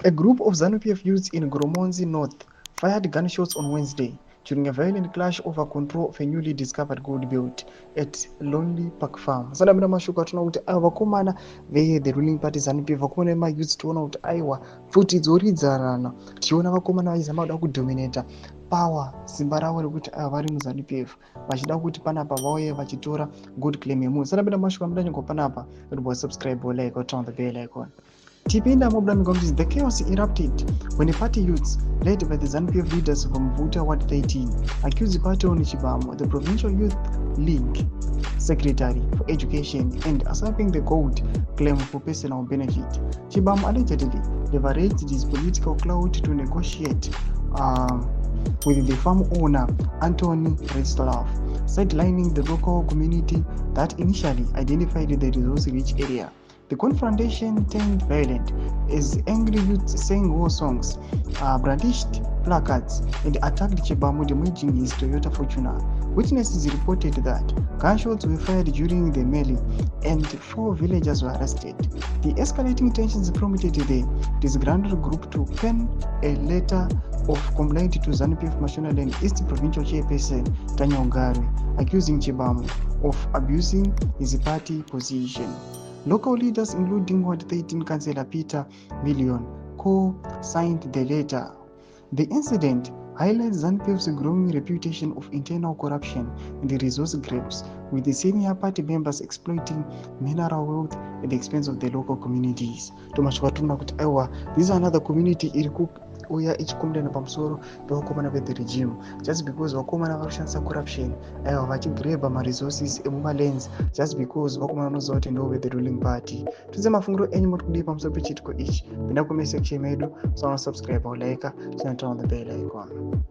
A group of ZANU-PF youths in Goromonzi North fired gunshots on Wednesday during a violent clash over control of a newly discovered gold belt at Lonely Park Farm. Sanamira mashuka tuna kuti aiwa vakomana the ruling party ZANU-PF vakomana vemayouths tiona kuti aiwa pfuti dzoridzarana tiona vakomana vaizama kuda kudominata power simba ravo rekuti aiwa vari muZANU-PF vachida kuti panapa vauye vachitora good claim yemunhu. Sanamira mashuka mudanyengo panapa kuti subscribe or like or turn on the bell icon. Tipinda Moblan Communities, the chaos erupted when a party youths, led by the ZANU-PF leaders from Vuta Ward 13, accused the party owner Chibamo, the Provincial Youth League Secretary for Education, and usurping the gold claim for personal benefit. Chibamo allegedly leveraged his political clout to negotiate with the farm owner Anthony Restoff, sidelining the local community that initially identified the resource-rich area. The confrontation turned violent as angry youths sang war songs, brandished placards, and attacked Chibamo, damaging his Toyota Fortuner. Witnesses reported that gunshots were fired during the melee and 4 villagers were arrested. The escalating tensions prompted the disgruntled group to pen a letter of complaint to ZANU-PF Mashonaland East Provincial Chairperson Tanya Ongarwe, accusing Chibamo of abusing his party position. Local leaders, including Ward 13 Councillor Peter Million, co-signed the letter. The incident highlights ZANU-PF's growing reputation of internal corruption in the resource grabs, with the senior party members exploiting mineral wealth at the expense of the local communities. This is another community uya ichikomblena pamusoro pevakomana the regime just because vakomana vakushandisa corruption aiwa vachigreba maresources emumalands just because vakomana vanoziva kuti ndo the ruling party. Tudze mafungiro enyu muri kudii pamusoro pechitiko ichi. Pinda comment section medu, subscribe or like, turn on the bell icon.